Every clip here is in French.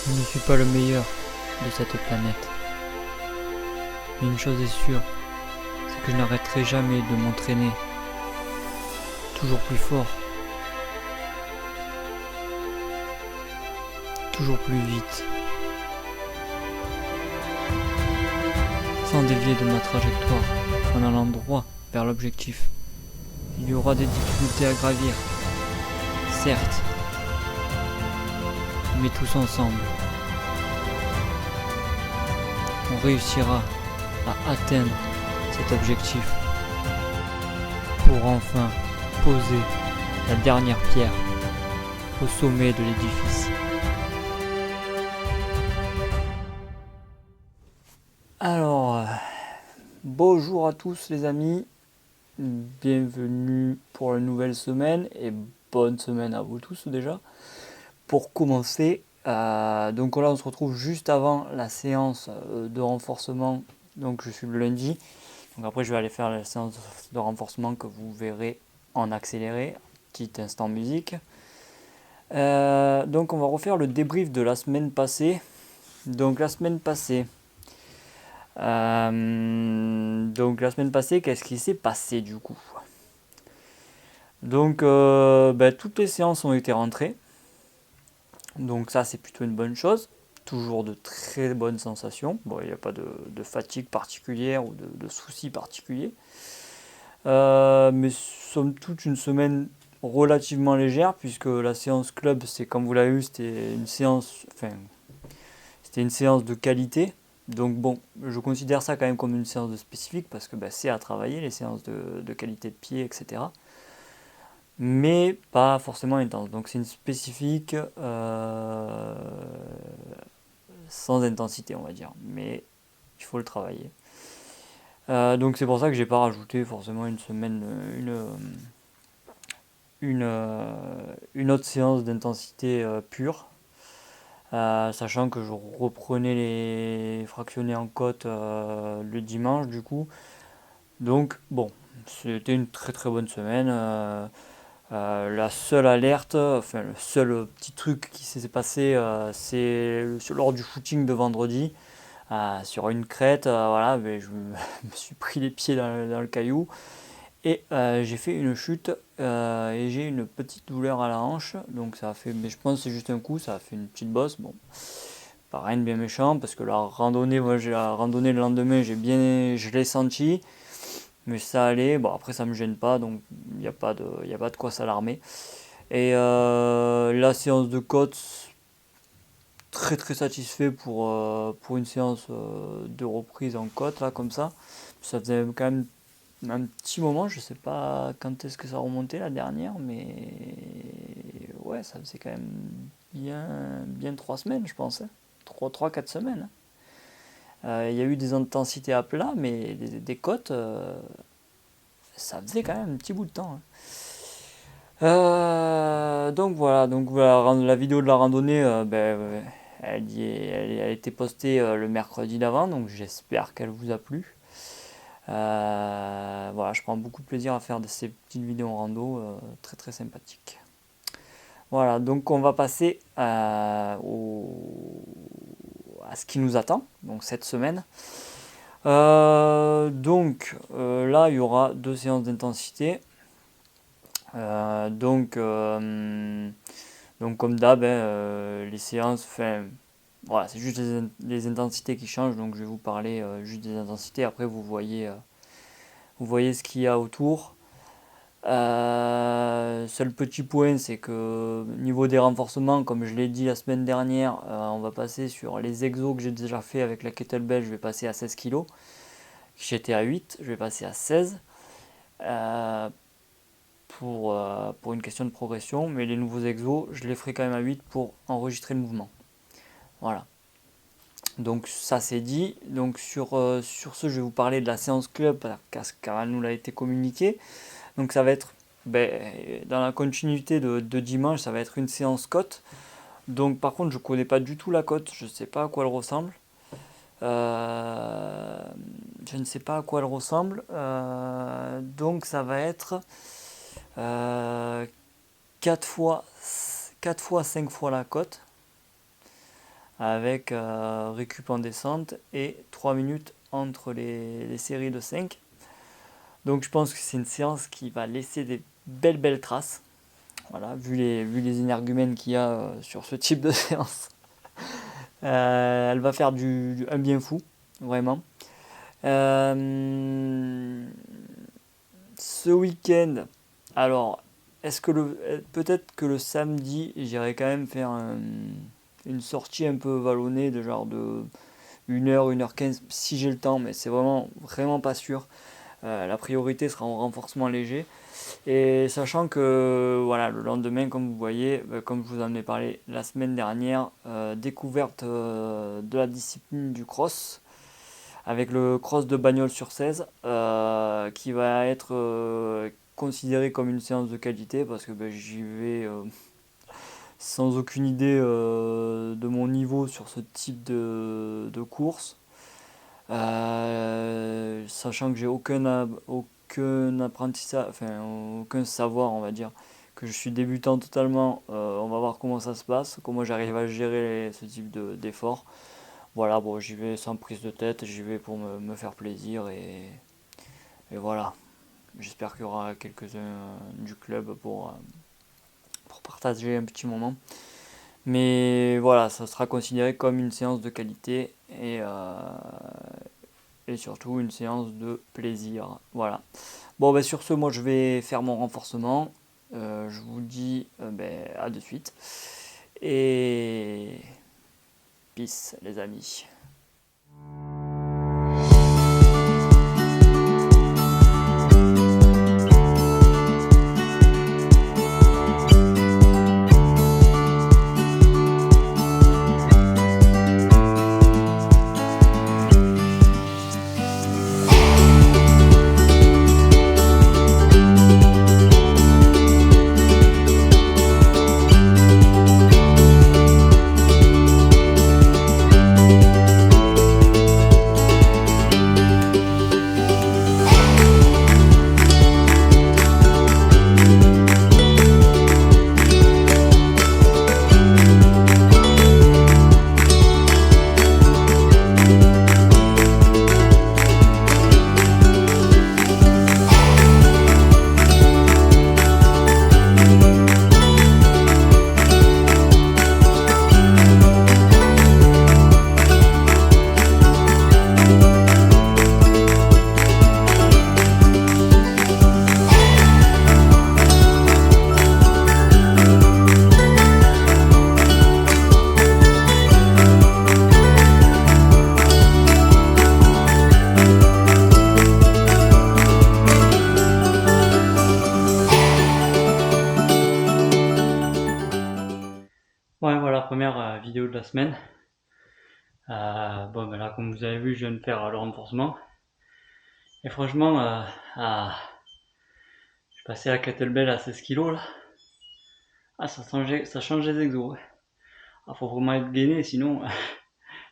Je ne suis pas le meilleur de cette planète. Mais une chose est sûre, c'est que je n'arrêterai jamais de m'entraîner. Toujours plus fort. Toujours plus vite. Sans dévier de ma trajectoire, en allant droit vers l'objectif. Il y aura des difficultés à gravir. Certes. Mais tous ensemble, on réussira à atteindre cet objectif pour enfin poser la dernière pierre au sommet de l'édifice. Alors, bonjour à tous les amis, bienvenue pour la nouvelle semaine et bonne semaine à vous tous déjà. Pour commencer, donc là on se retrouve juste avant la séance de renforcement, donc je suis le lundi, donc après je vais aller faire la séance de renforcement que vous verrez en accéléré, petit instant musique. Donc on va refaire le débrief de la semaine passée. Donc la semaine passée, qu'est-ce qui s'est passé du coup? Donc toutes les séances ont été rentrées. Donc ça c'est plutôt une bonne chose, toujours de très bonnes sensations, bon il n'y a pas de fatigue particulière ou de soucis particuliers, mais somme toute une semaine relativement légère puisque la séance club c'est comme vous l'avez vu c'était une séance de qualité, donc bon je considère ça quand même comme une séance de spécifique parce que c'est à travailler les séances de qualité de pied etc. Mais pas forcément intense. Donc c'est une spécifique sans intensité, on va dire. Mais il faut le travailler. Donc c'est pour ça que j'ai pas rajouté forcément une semaine, une autre séance d'intensité pure. Sachant que je reprenais les fractionnés en côte le dimanche du coup. Donc bon, c'était une très très bonne semaine. La seule alerte, enfin le seul petit truc qui s'est passé, c'est lors du footing de vendredi, sur une crête, voilà, mais je me suis pris les pieds dans le caillou et j'ai fait une chute et j'ai une petite douleur à la hanche, donc ça a fait, mais je pense que c'est juste un coup, ça a fait une petite bosse, bon, pas rien de bien méchant parce que la randonnée, moi j'ai la randonnée le lendemain, je l'ai senti. Mais ça allait, bon après ça me gêne pas, donc il n'y a pas de quoi s'alarmer. Et la séance de côte, très très satisfait pour une séance de reprise en côte, là comme ça. Ça faisait quand même un petit moment, je sais pas quand est-ce que ça remontait la dernière, mais ouais, ça faisait quand même bien 3 semaines, je pense. 4 semaines. Il y a eu des intensités à plat, mais des côtes, ça faisait quand même un petit bout de temps. Donc voilà, la vidéo de la randonnée, elle a été postée le mercredi d'avant, donc j'espère qu'elle vous a plu. Voilà, je prends beaucoup de plaisir à faire ces petites vidéos en rando, très très sympathiques. Voilà, donc on va passer à ce qui nous attend, donc cette semaine. Là, il y aura 2 séances d'intensité. Donc comme d'hab, les séances, enfin, voilà, c'est juste les intensités qui changent, donc je vais vous parler juste des intensités. Après, vous voyez ce qu'il y a autour. Seul petit point, c'est que niveau des renforcements, comme je l'ai dit la semaine dernière, on va passer sur les exos que j'ai déjà fait avec la kettlebell, je vais passer à 16 kg. J'étais à 8, je vais passer à 16. Pour une question de progression, mais les nouveaux exos, je les ferai quand même à 8 pour enregistrer le mouvement. Voilà. Donc ça c'est dit. Donc sur ce, je vais vous parler de la séance club, car elle nous a été communiquée. Donc ça va être, dans la continuité de dimanche, ça va être une séance côte. Donc par contre, je ne connais pas du tout la côte, je ne sais pas à quoi elle ressemble. Je ne sais pas à quoi elle ressemble. Donc ça va être 4 fois 5 fois la côte. avec récup en descente et 3 minutes entre les séries de 5. Donc je pense que c'est une séance qui va laisser des belles traces. Voilà, vu les énergumènes qu'il y a sur ce type de séance. Elle va faire un bien fou, vraiment. Euh, Ce week-end, alors, peut-être que le samedi, j'irai quand même faire une sortie un peu vallonnée de genre de 1h 15 si j'ai le temps, mais c'est vraiment pas sûr. La priorité sera en renforcement léger. Et sachant que voilà, le lendemain, comme vous voyez, comme je vous en ai parlé la semaine dernière, découverte de la discipline du cross, avec le cross de bagnole sur 16, qui va être considéré comme une séance de qualité parce que j'y vais sans aucune idée de mon niveau sur ce type de course. Sachant que j'ai aucun apprentissage, enfin aucun savoir, on va dire, que je suis débutant totalement. On va voir comment ça se passe, comment j'arrive à gérer ce type d'effort. Voilà, bon, j'y vais sans prise de tête, j'y vais pour me faire plaisir et voilà. J'espère qu'il y aura quelques-uns du club pour partager un petit moment. Mais voilà, ça sera considéré comme une séance de qualité et surtout une séance de plaisir. Voilà. Bon, sur ce, moi je vais faire mon renforcement. Je vous dis à de suite. Et peace, les amis. Ouais, voilà, première vidéo de la semaine. Là, comme vous avez vu, je viens de faire le renforcement. Et franchement, je passais la kettlebell à 16 kg là. Ah, ça change les exos. Ah, faut vraiment être gainé, sinon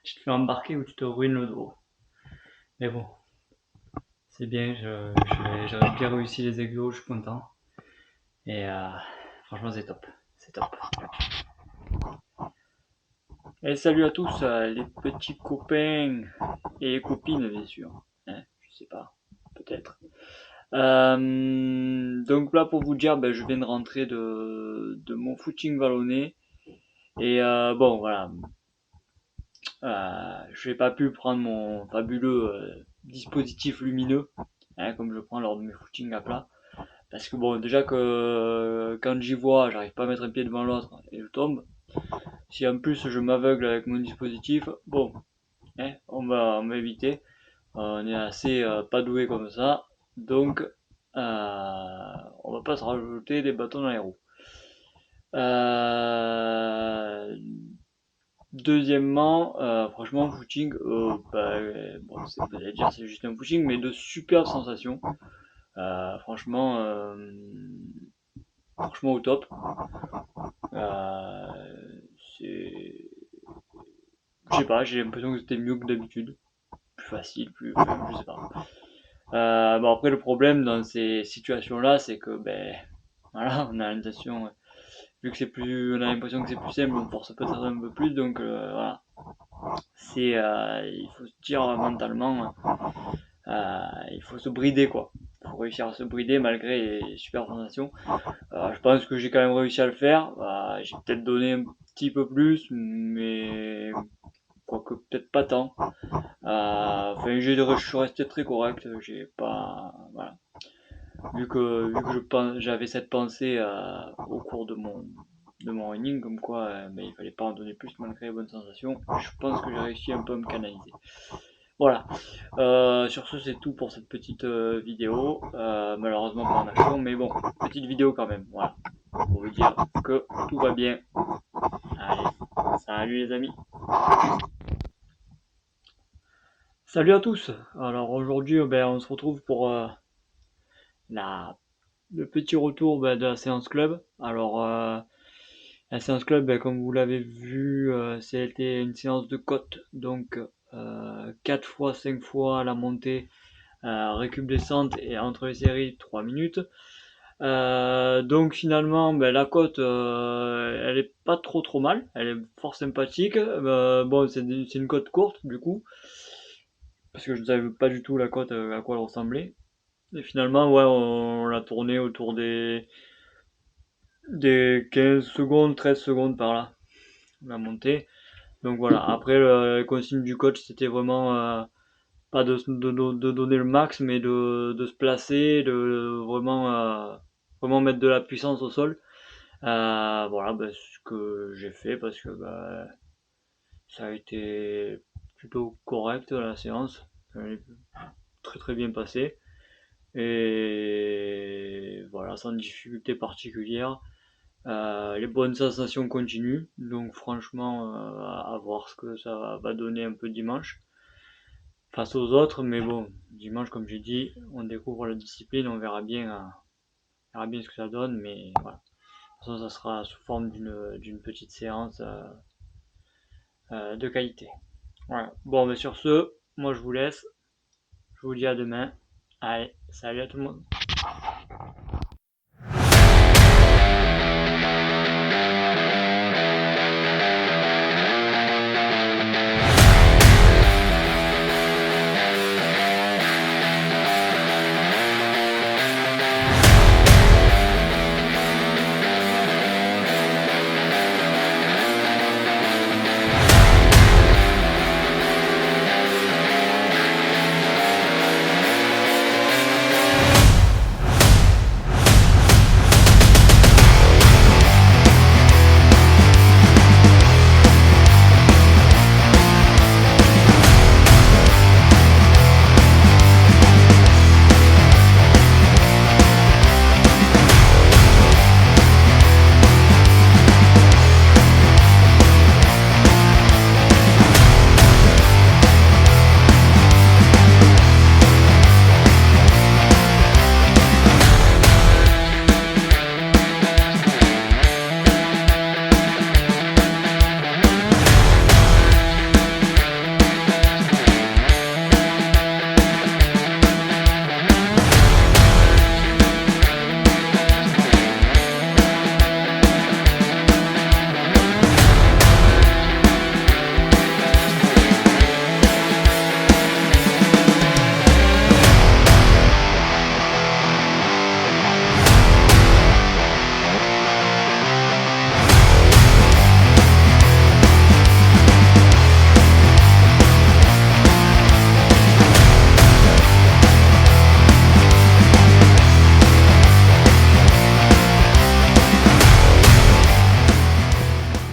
tu te fais embarquer ou tu te ruines le dos. Mais bon, c'est bien, j'aurais bien réussi les exos, je suis content. Et franchement, c'est top. C'est top. Et salut à tous, les petits copains et les copines, bien sûr. Hein, je sais pas, peut-être. Donc là, pour vous dire, je viens de rentrer de mon footing vallonné. Et bon, voilà. Je n'ai pas pu prendre mon fabuleux dispositif lumineux, hein, comme je prends lors de mes footings à plat. Parce que bon, déjà que quand j'y vois, j'arrive pas à mettre un pied devant l'autre et je tombe. Si en plus je m'aveugle avec mon dispositif, bon, hein, on va éviter. On est assez pas doué comme ça. Donc, on va pas se rajouter des bâtons dans les roues. Deuxièmement, franchement, footing, bon, vous allez dire c'est juste un footing, mais de superbes sensations. Franchement, franchement au top. C'est, je sais pas, j'ai l'impression que c'était mieux que d'habitude, plus facile, enfin, je sais pas. Bon après le problème dans ces situations-là, c'est que voilà, on a l'intention vu que c'est plus, on a l'impression que c'est plus simple, on force peut-être un peu plus, donc voilà. Il faut se dire mentalement, il faut se brider quoi. Il faut réussir à se brider malgré les super sensations. Je pense que j'ai quand même réussi à le faire. J'ai peut-être donné un petit peu plus, mais quoique peut-être pas tant. Enfin, je suis resté très correct. J'ai pas, voilà. Vu que j'avais cette pensée au cours de mon running, comme quoi mais il fallait pas en donner plus malgré les bonnes sensations. Je pense que j'ai réussi un peu à me canaliser. Voilà. Sur ce, c'est tout pour cette petite vidéo. Malheureusement pas en action, mais bon, petite vidéo quand même. Voilà. Pour vous dire que tout va bien. Allez, salut les amis. Salut à tous. Alors aujourd'hui, on se retrouve pour le petit retour de la séance club. Alors la séance club, comme vous l'avez vu, c'était une séance de côte, donc 4 fois, 5 fois la montée, récup descente et entre les séries 3 minutes. Donc finalement, la côte, elle est pas trop mal, elle est fort sympathique. Bon, c'est une côte courte du coup, parce que je ne savais pas du tout la côte à quoi elle ressemblait. Et finalement, ouais, on l'a tourné autour des 15 secondes, 13 secondes par là, la montée. Donc voilà, après les consignes du coach, c'était vraiment pas de donner le max, mais de se placer, de vraiment mettre de la puissance au sol. Voilà, ce que j'ai fait parce que ça a été plutôt correct la séance. Elle est très bien passée. Et voilà, sans difficulté particulière. Les bonnes sensations continuent, donc franchement, à voir ce que ça va donner un peu dimanche face aux autres, mais bon, dimanche, comme j'ai dit, on découvre la discipline, on verra bien ce que ça donne, mais voilà. De toute façon, ça sera sous forme d'une petite séance de qualité. Voilà. Bon, mais sur ce, moi je vous laisse, je vous dis à demain. Allez, salut à tout le monde.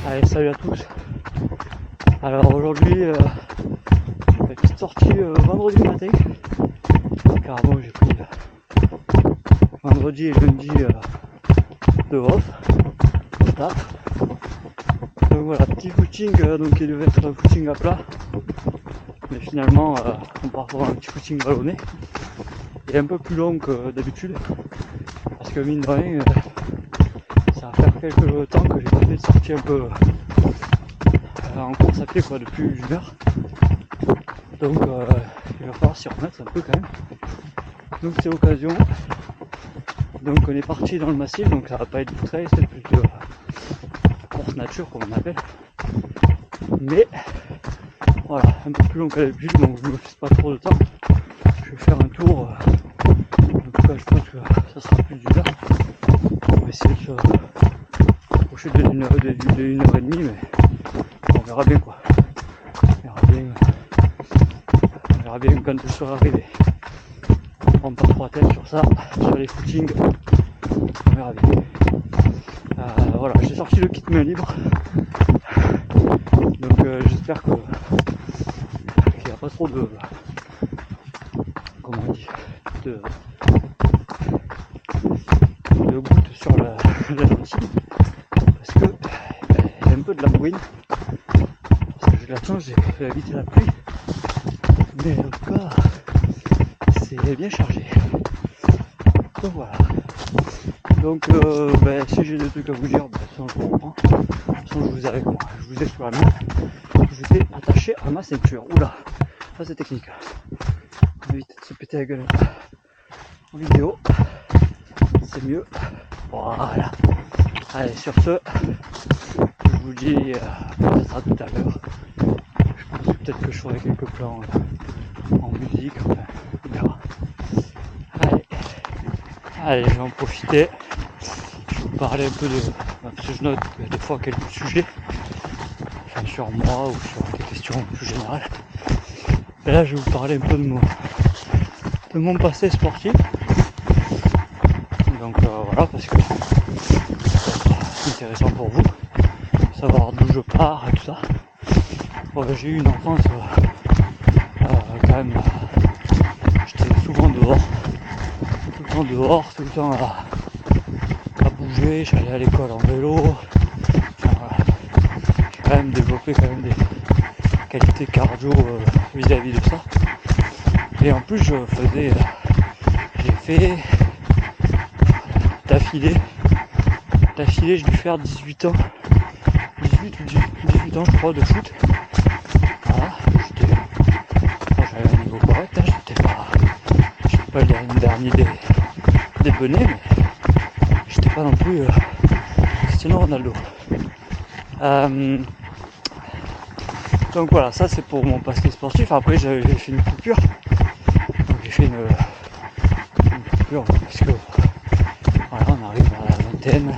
Allez, salut à tous. Alors aujourd'hui, petite sortie vendredi matin, car bon, j'ai pris vendredi et lundi de off, taf. Donc voilà, petit footing donc qui devait être un footing à plat, mais finalement on part pour un petit footing ballonné et un peu plus long que d'habitude, parce que mine de rien, ça va faire quelques temps que j'ai pas fait de sortie un peu en course à pied quoi, depuis 1 heure. Donc il va falloir s'y remettre un peu quand même. Donc c'est l'occasion. Donc on est parti dans le massif, donc ça va pas être du trail, c'est plus nature comme on appelle. Mais voilà, un peu plus long qu'à l'habitude, donc je me fais pas trop de temps. Je vais faire un tour, en tout cas je pense que ça sera plus d'une heure. On va essayer de se rapprocher de 1h30, mais on verra bien quoi. On verra bien quand je serai arrivé. On prend pas trop la tête sur ça, sur les footings, on verra bien. Voilà, j'ai sorti le kit main libre, donc j'espère qu'il n'y a pas trop de, comment on dit, de gouttes sur la lentille, parce que il y a un peu de la bruine, parce que j'ai de la chance, j'ai évité la pluie, mais en tout cas c'est bien chargé. Donc voilà. Donc si j'ai des trucs à vous dire, de toute façon je reprends. De toute façon je vous ai avec moi, je vous ai sur la main, je vous ai attaché à ma ceinture. Oula, ça c'est technique. On évite de se péter la gueule en vidéo, c'est mieux. Voilà. Allez, sur ce, je vous dis ça sera tout à l'heure. Je pense peut-être que je ferai quelques plans en musique, enfin, on verra. Allez, je vais en profiter. Je vais vous parler un peu de. Parce que je note des fois quelques sujets, enfin sur moi ou sur des questions plus générales. Et là, je vais vous parler un peu de mon passé sportif. Donc voilà, parce que c'est intéressant pour vous, savoir d'où je pars et tout ça. Bon, j'ai eu une enfance quand même. J'étais souvent dehors, tout le temps à bouger, j'allais à l'école en vélo. Enfin, voilà. J'ai quand même développé des qualités cardio vis-à-vis de ça. Et en plus j'ai fait d'affilée, j'ai dû faire 18 ans je crois de foot. Voilà, j'avais un niveau correct, hein, j'étais pas le dernier des benets, mais j'étais pas non plus Cristiano Ronaldo. Donc voilà, ça c'est pour mon passé sportif. Après j'ai fait une coupure. Donc j'ai fait une coupure parce que voilà, on arrive à la vingtaine,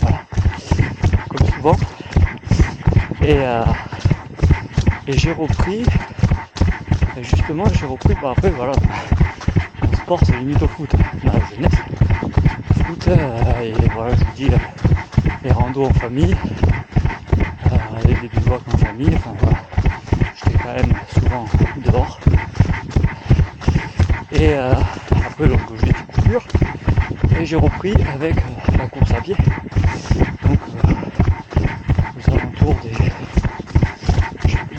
voilà, comme souvent. Et j'ai repris. Et justement après voilà. Mon sport c'est limite au foot, dans la jeunesse. Foot et voilà, je vous dis les randos en famille, les bivouacs en famille, enfin voilà. J'étais quand même souvent dehors. Et après donc j'ai fait une coupure et j'ai repris avec la course à pied. Donc aux alentours des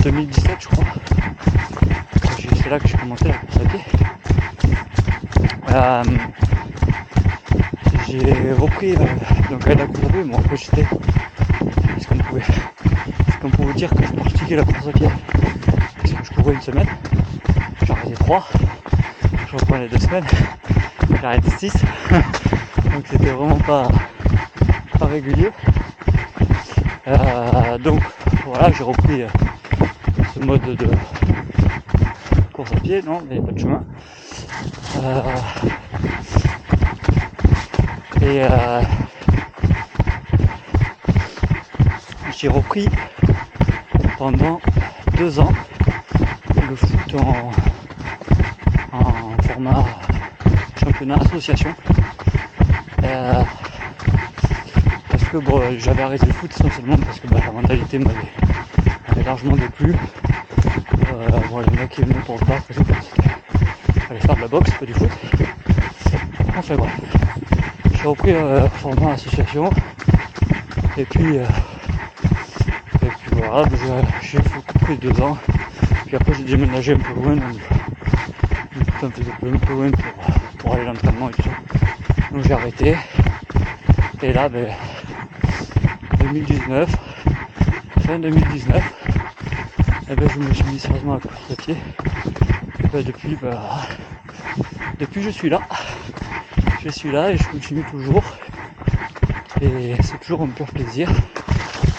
2017 je crois. C'est là que j'ai commencé la course à pied. J'ai repris donc la course à pied, bon après j'étais. Est-ce qu'on pouvait dire que je pratiquais la course à pied? Parce que je courais une semaine, j'ai arrêté 3, je reprenais 2 semaines, j'ai arrêté 6, donc c'était vraiment pas régulier. Donc voilà, j'ai repris ce mode de course à pied, non, il n'y avait pas de chemin. J'ai repris pendant 2 ans le foot en format championnat association. Parce que bon, j'avais arrêté le foot essentiellement parce que la mentalité m'avait largement déplu. Les mecs qui venaient pour se battre, il fallait faire de la boxe, pas du foot. Enfin bref, j'ai repris format association et puis voilà, j'ai coupé 2 ans. Puis après j'ai déménagé un peu loin, donc un peu loin pour aller à l'entraînement et tout ça. Donc j'ai arrêté. Et là, 2019, fin 2019, je me suis mis sérieusement à la course à pied. Et depuis je suis là. Je suis là et je continue toujours. Et c'est toujours un pur plaisir.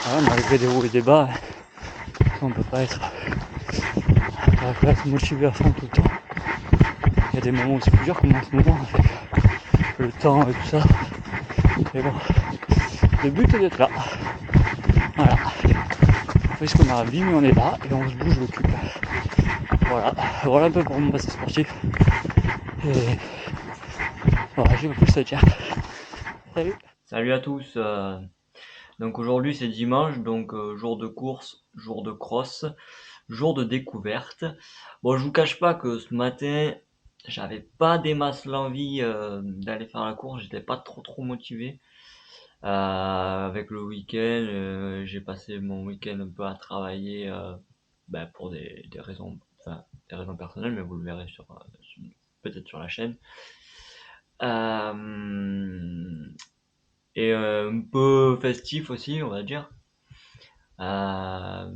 voilà, malgré des hauts et des bas, on peut pas être motivé à fond tout le temps. Il y a des moments où c'est plus dur comme en ce moment avec le temps et tout ça. Mais bon, le but est d'être là. Voilà. On fait ce qu'on a envie, mais on est là et on se bouge le cul. Voilà un peu pour mon passé sportif. Et voilà, j'ai pas plus à dire. Salut. Salut à tous. Donc aujourd'hui c'est dimanche, donc jour de course, jour de cross, jour de découverte. Bon, je vous cache pas que ce matin, j'avais pas des masses l'envie d'aller faire la course, j'étais pas trop motivé. Avec le week-end, j'ai passé mon week-end un peu à travailler pour des raisons, enfin des raisons personnelles, mais vous le verrez peut-être sur la chaîne. Et un peu festif aussi, on va dire. Euh,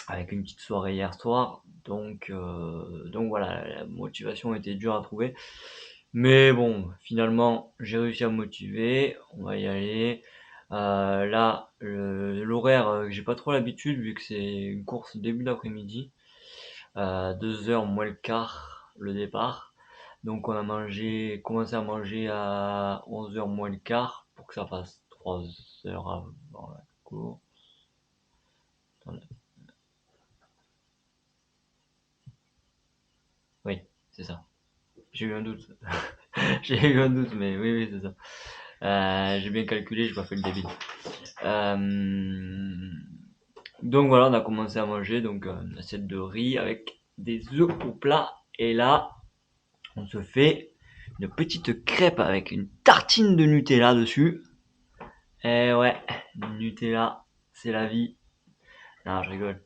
Avec une petite soirée hier soir, donc voilà, la motivation était dure à trouver, mais bon, finalement j'ai réussi à me motiver, on va y aller. Là, l'horaire, que j'ai pas trop l'habitude vu que c'est une course début d'après-midi, 2h moins le quart le départ, donc on a commencé à manger à 11h moins le quart pour que ça fasse 3 heures avant la course. Oui, c'est ça. J'ai eu un doute. J'ai eu un doute, mais oui, c'est ça. J'ai bien calculé, j'ai pas fait le débile. Euh, donc voilà, on a commencé à manger, donc une assiette de riz avec des œufs au plat. Et là, on se fait une petite crêpe avec une tartine de Nutella dessus. Et ouais, Nutella, c'est la vie. Non, je rigole.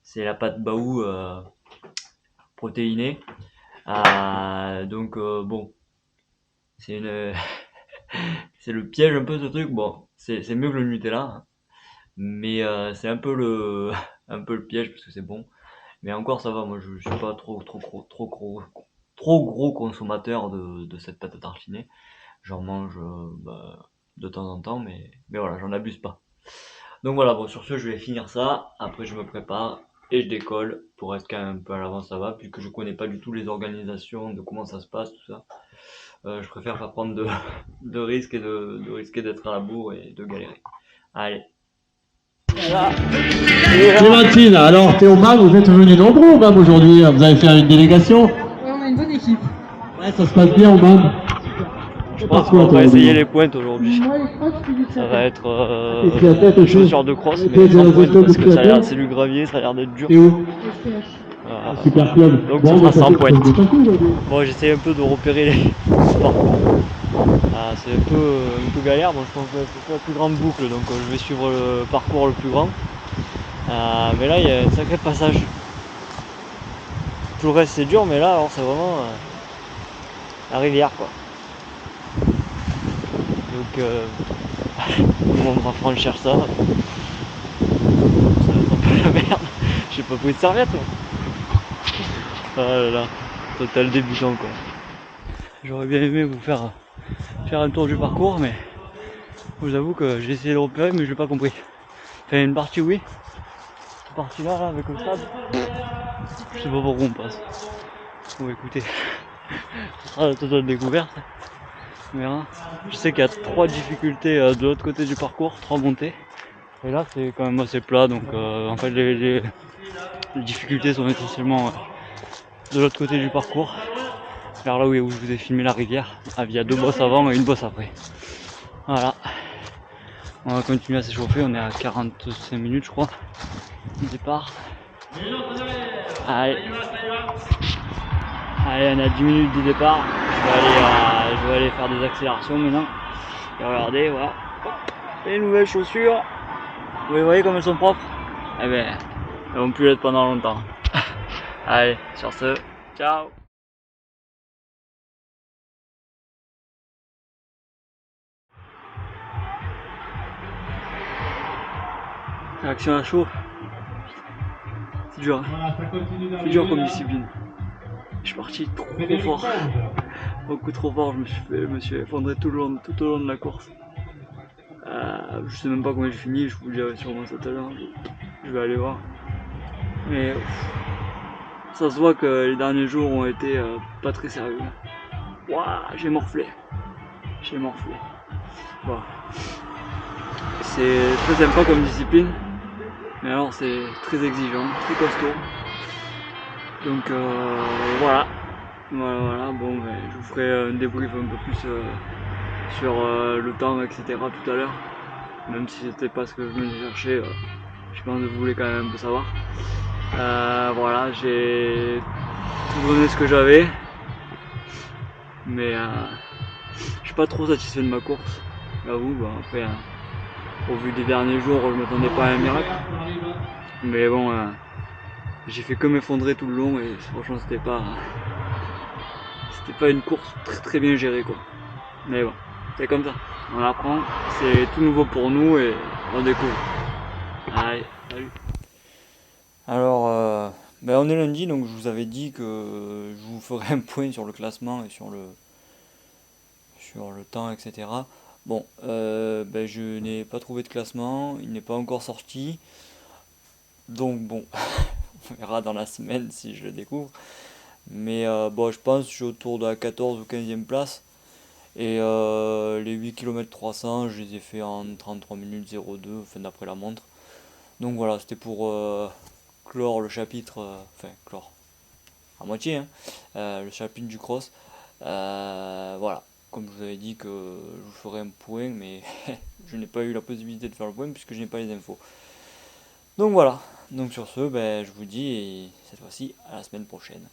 C'est la pâte Baou protéinée. Donc bon, c'est une c'est le piège un peu ce truc. Bon, c'est mieux que le Nutella, hein. Mais c'est un peu le un peu le piège parce que c'est bon. Mais encore ça va, moi je suis pas trop gros consommateur de cette pâte à tartiner. J'en mange de temps en temps, mais voilà, j'en abuse pas. Donc voilà, bon sur ce je vais finir ça. Après je me prépare et je décolle pour être quand même un peu à l'avance, ça va, puisque je connais pas du tout les organisations, de comment ça se passe, tout ça. Je préfère pas prendre de risques et de risquer d'être à la bourre et de galérer. Allez. Clémentine, alors Théoman, vous êtes venus nombreux au MAM aujourd'hui, vous avez fait une délégation? Ouais, on a une bonne équipe. Ouais, ça se passe bien au MAM. Je pense qu'on va essayer les pointes aujourd'hui. Ça va être chaussures de cross, mais sans pointe parce que ça a l'air, c'est du gravier, ça a l'air d'être dur. Et où? Super club. Donc ça sera sans pointe. Bon, j'essaie un peu de repérer les parcours. C'est un peu galère, bon, je pense que c'est la plus grande boucle, donc je vais suivre le parcours le plus grand. Mais là il y a un sacré passage. Tout le reste c'est dur, mais là alors c'est vraiment la rivière quoi. Donc on va franchir ça. Ça va être un peu la merde. J'ai pas pris de serviette moi. Ah là là, total débutant quoi. J'aurais bien aimé vous faire un tour du parcours, mais je vous avoue que j'ai essayé de repérer mais je l'ai pas compris. Enfin une partie oui. Cette partie là avec le stade. Je sais pas pourquoi on passe. Bon écoutez, ce sera la totale découverte. On verra. Je sais qu'il y a 3 difficultés de l'autre côté du parcours, 3 montées. Et là c'est quand même assez plat, donc en fait les difficultés sont essentiellement de l'autre côté du parcours. Vers là où je vous ai filmé la rivière. Il y a 2 bosses avant et une bosse après. Voilà. On va continuer à s'échauffer, on est à 45 minutes je crois du départ. Allez, on a 10 minutes du départ. Je vais aller faire des accélérations maintenant. Et regardez, voilà. Les nouvelles chaussures. Vous voyez comme elles sont propres? Eh ben, elles vont plus l'être pendant longtemps. Allez, sur ce, ciao. Réaction à chaud. C'est dur, hein. C'est dur comme discipline. Je suis parti trop fort. Beaucoup trop fort, je me suis effondré tout au long de la course. je sais même pas comment j'ai fini, je vous dirai sûrement ça tout à l'heure, je vais aller voir. Mais ça se voit que les derniers jours ont été pas très sérieux. Waouh, j'ai morflé. Voilà. C'est très sympa comme discipline, mais alors c'est très exigeant, très costaud. Donc voilà. Voilà, bon, je vous ferai un débrief un peu plus sur le temps, etc. tout à l'heure. Même si c'était pas ce que je venais chercher, je pense que vous voulez quand même un peu savoir. Voilà, j'ai tout donné ce que j'avais, mais je suis pas trop satisfait de ma course, j'avoue. Bon, après, au vu des derniers jours, je m'attendais pas à un miracle, mais bon, j'ai fait que m'effondrer tout le long et franchement, c'était pas une course très très bien gérée, quoi. Mais bon, c'est comme ça, on apprend, c'est tout nouveau pour nous et on découvre. Allez, salut. Alors, on est lundi, donc je vous avais dit que je vous ferai un point sur le classement et sur le temps, etc. Bon, je n'ai pas trouvé de classement, il n'est pas encore sorti. Donc bon, on verra dans la semaine si je le découvre. Mais je pense que je suis autour de la 14 ou 15e place. Et les 8 km 300, je les ai fait en 33 minutes 02, enfin d'après la montre. Donc voilà, c'était pour clore le chapitre, clore à moitié, hein, le chapitre du cross. Voilà, comme je vous avais dit que je vous ferai un point, mais je n'ai pas eu la possibilité de faire le point puisque je n'ai pas les infos. Donc voilà, donc sur ce, je vous dis et cette fois-ci à la semaine prochaine.